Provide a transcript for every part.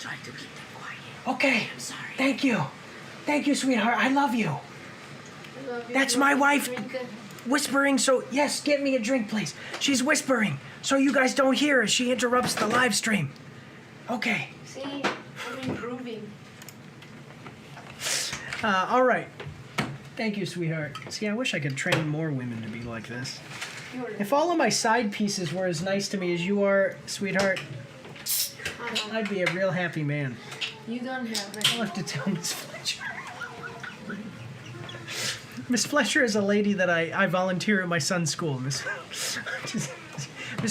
trying to keep them quiet. Okay. I'm sorry. Thank you. Thank you, sweetheart. I love you. I love you. That's my wife Drink it. whispering, so yes, get me a drink, please. She's whispering, so you guys don't hear her. She interrupts the live stream. Okay. See, I'm improving. All right. Thank you, sweetheart. See, I wish I could train more women to be like this. If all of my side pieces were as nice to me as you are, sweetheart, I'd be a real happy man. You don't have I'll it. have to tell Miss Fletcher. Miss Fletcher is a lady that I volunteer at my son's school. Miss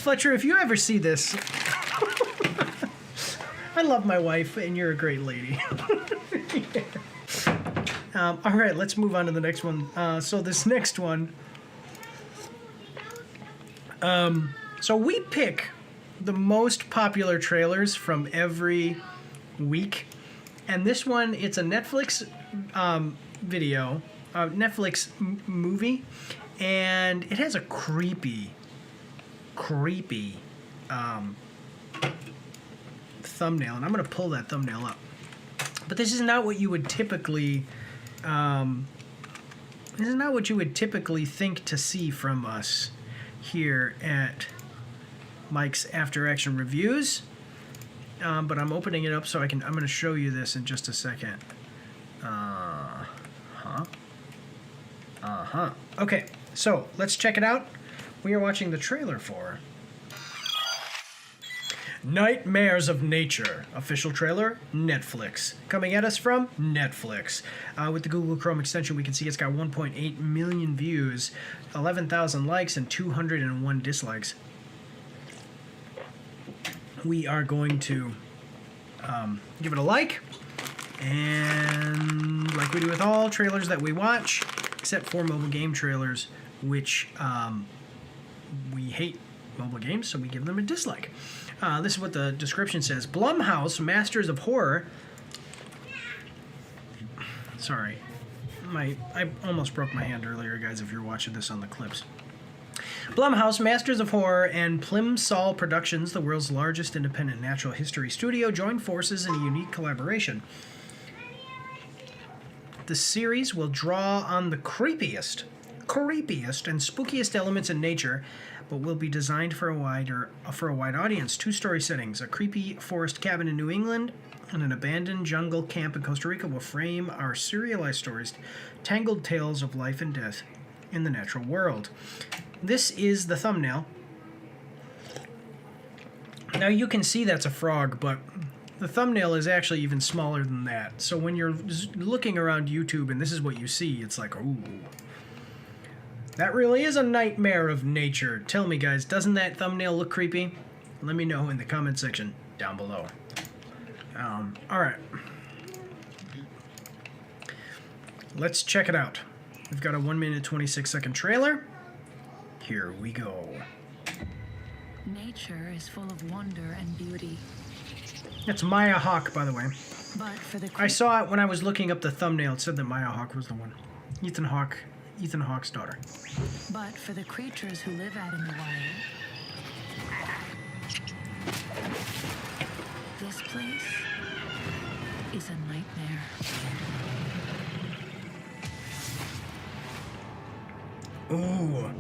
Fletcher, if you ever see this, I love my wife, and you're a great lady. All right, let's move on to the next one. So this next one, so we pick the most popular trailers from every week, and this one, it's a Netflix video, Netflix movie, and it has a creepy thumbnail, and I'm gonna pull that thumbnail up. But this is not what you would typically think to see from us here at Mike's After Action Reviews. But I'm opening it up so I'm going to show you this in just a second. Okay, so let's check it out. We are watching the trailer for Nightmares of Nature, official trailer, Netflix. Coming at us from Netflix. With the Google Chrome extension, we can see it's got 1.8 million views, 11,000 likes, and 201 dislikes. We are going to give it a like, and like we do with all trailers that we watch, except for mobile game trailers, which we hate mobile games, so we give them a dislike. This is what the description says. Blumhouse, masters of horror. Sorry. I almost broke my hand earlier, guys, if you're watching this on the clips. Blumhouse, Masters of Horror, and Plimsoll Productions, the world's largest independent natural history studio, join forces in a unique collaboration. The series will draw on the creepiest and spookiest elements in nature, but will be designed for a wide audience. 2 story settings: a creepy forest cabin in New England and an abandoned jungle camp in Costa Rica will frame our serialized stories, tangled tales of life and death in the natural world. This is the thumbnail. Now you can see that's a frog, but the thumbnail is actually even smaller than that. So when you're looking around YouTube and this is what you see, it's like, ooh. That really is a nightmare of nature. Tell me, guys, doesn't that thumbnail look creepy? Let me know in the comment section down below. All right. Let's check it out. We've got a 1-minute, 26-second trailer. Here we go. Nature is full of wonder and beauty. That's Maya Hawke, by the way. But for the I saw it when I was looking up the thumbnail. It said that Maya Hawke was the one. Ethan Hawke's daughter. But for the creatures who live out in the wild, this place is a nightmare. Ooh.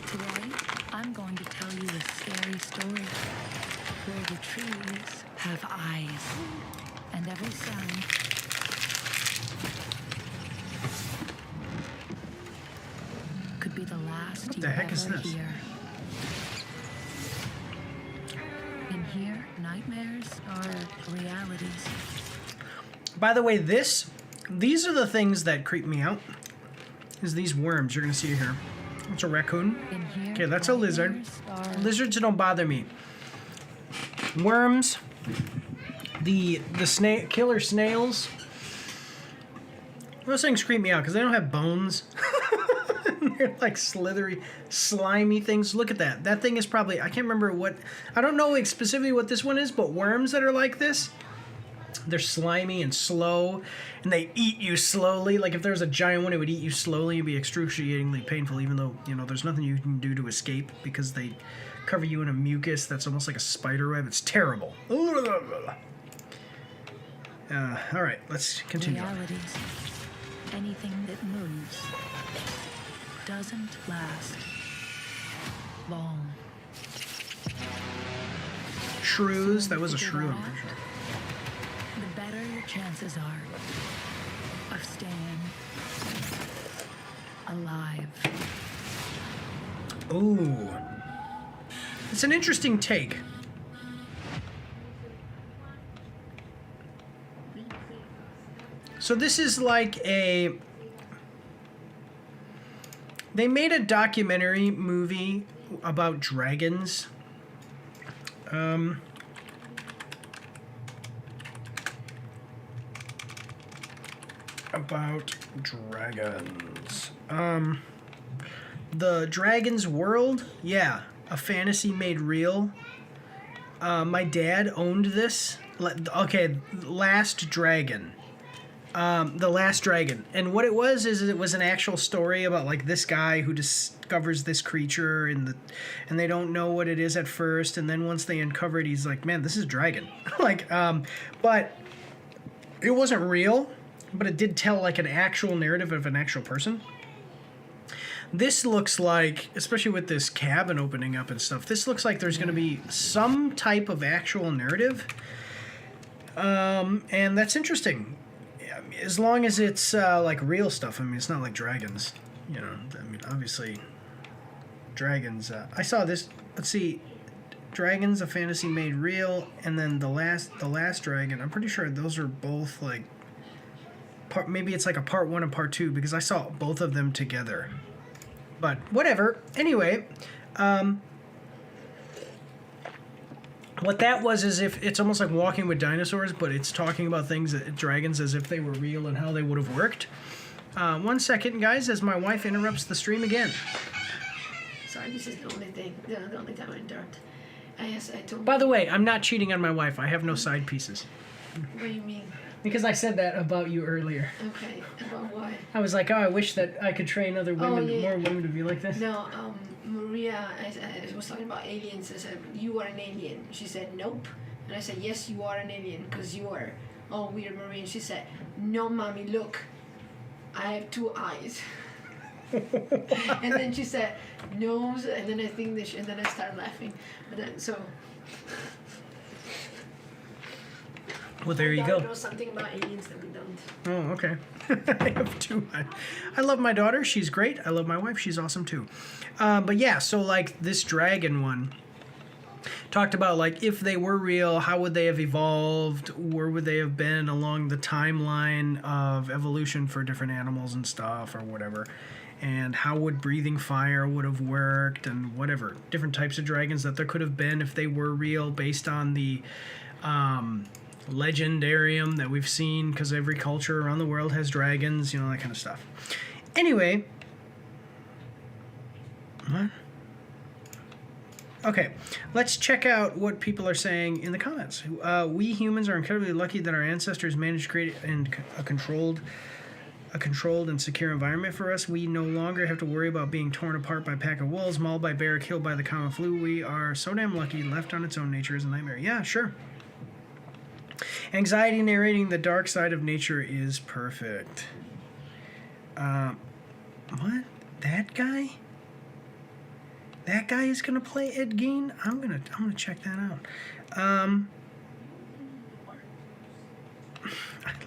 Today, I'm going to tell you a scary story where the trees have eyes and every sound could be the last you the heck is ever this? hear. In here, nightmares are realities. By the way, these are the things that creep me out. Is these worms you're gonna see here. It's a raccoon. In here, Okay, that's a lizard. nightmares are Lizards don't bother me. Worms, the killer snails. Those things creep me out because they don't have bones. They're like slithery, slimy things. Look at that. That thing is probably, I can't remember what, I don't know specifically what this one is, but worms that are like this, they're slimy and slow, and they eat you slowly. Like if there was a giant one, it would eat you slowly and be excruciatingly painful, even though, you know, there's nothing you can do to escape because they cover you in a mucus that's almost like a spider web. It's terrible. All right, let's continue. Realities. Anything that moves doesn't last long. Shrews. So That was a figure shrew, that I'm pretty out. sure. The better your chances are of staying alive. Ooh. It's an interesting take. So this is like a... They made a documentary movie about dragons. About dragons. The Dragon's World? Yeah. A fantasy made real. My dad owned this. Okay, Last Dragon. The Last Dragon. And what it was is it was an actual story about like this guy who discovers this creature and they don't know what it is at first, and then once they uncover it, he's like, man, this is a dragon. But it wasn't real, but it did tell like an actual narrative of an actual person. This looks like, especially with this cabin opening up and stuff, this looks like there's going to be some type of actual narrative. And that's interesting. As long as it's like real stuff. I mean, it's not like dragons. You know, I mean, obviously, dragons. I saw this. Let's see. Dragons, a fantasy made real, and then the last dragon. I'm pretty sure those are both like maybe it's like a part 1 and part 2, because I saw both of them together. But whatever. Anyway, what that was is if it's almost like Walking with Dinosaurs, but it's talking about things that dragons as if they were real and how they would have worked. 1 second, guys, as my wife interrupts the stream again. Sorry, this is the only thing, the only time I interrupt. I told. By the way, I'm not cheating on my wife. I have no side pieces. What do you mean? Because I said that about you earlier. Okay, about what? I was like, oh, I wish that I could train other women, yeah. more women to be like this. No, Maria, I was talking about aliens. I said, you are an alien. She said, nope. And I said, yes, you are an alien, because you are. Oh, weird, Maria. And she said, no, mommy, look. I have 2 eyes. And then she said, nose, and then I think this, and then I started laughing. But then, so. Well, there you My go. daughter knows something about aliens that we don't. Oh, okay. I have 2. I love my daughter. She's great. I love my wife. She's awesome too. But yeah, so like this dragon one talked about like if they were real, how would they have evolved? Where would they have been along the timeline of evolution for different animals and stuff or whatever? And how would breathing fire would have worked and whatever. Different types of dragons that there could have been if they were real based on the legendarium that we've seen, because every culture around the world has dragons, you know, that kind of stuff. Anyway, what? Okay, let's check out what people are saying in the comments. We humans are incredibly lucky that our ancestors managed to create a controlled and secure environment for us. We no longer have to worry about being torn apart by a pack of wolves, mauled by bear, killed by the common flu. We are so damn lucky. Left on its own, nature is a nightmare. Yeah, sure. Anxiety narrating the dark side of nature is perfect. What? That guy? That guy is gonna play Ed Gein? I'm gonna check that out. I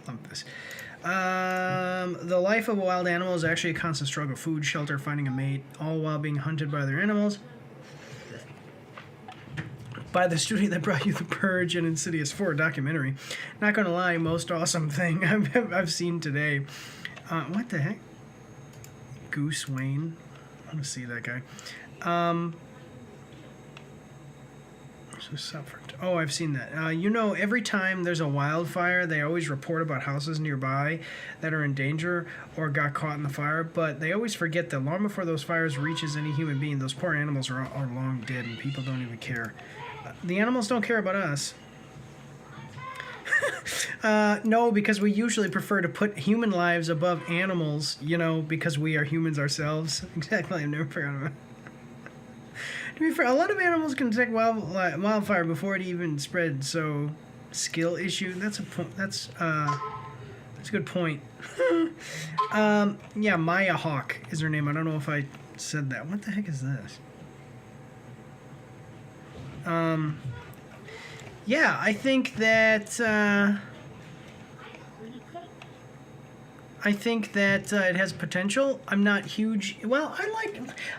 love this. The life of a wild animal is actually a constant struggle: food, shelter, finding a mate, all while being hunted by other animals. By the studio that brought you The Purge and Insidious 4 documentary. Not gonna lie, most awesome thing I've seen today. What the heck? Goose Wayne. I want to see that guy. Oh, I've seen that. You know, every time there's a wildfire, they always report about houses nearby that are in danger or got caught in the fire, but they always forget that long before those fires reaches any human being, those poor animals are long dead and people don't even care. The animals don't care about us. No, because we usually prefer to put human lives above animals, you know, because we are humans ourselves. Exactly, I've never forgotten about it. To be fair, a lot of animals can detect wildfire before it even spreads, so skill issue. That's a point. That's a good point. Yeah, Maya Hawk is her name. I don't know if I said that. What the heck is this? Yeah, I think that it has potential. I'm not huge. Well,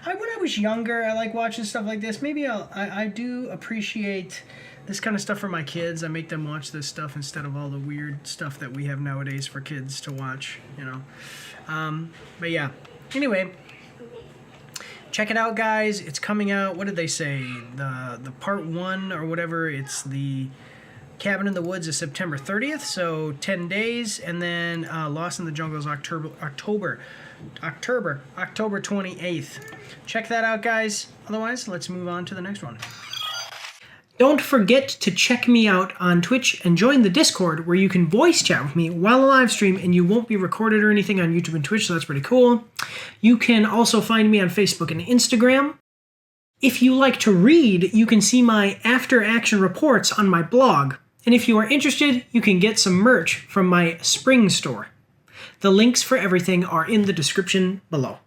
when I was younger, I like watching stuff like this. Maybe I do appreciate this kind of stuff for my kids. I make them watch this stuff instead of all the weird stuff that we have nowadays for kids to watch, you know. But yeah. Anyway, check it out, guys. It's coming out. What did they say? The part 1 or whatever. It's the Cabin in the Woods is September 30th, so 10 days, and then Lost in the Jungle is October 28th. Check that out, guys. Otherwise, let's move on to the next one. Don't forget to check me out on Twitch and join the Discord where you can voice chat with me while I live stream, and you won't be recorded or anything on YouTube and Twitch, so that's pretty cool. You can also find me on Facebook and Instagram. If you like to read, you can see my after-action reports on my blog. And if you are interested, you can get some merch from my spring store. The links for everything are in the description below.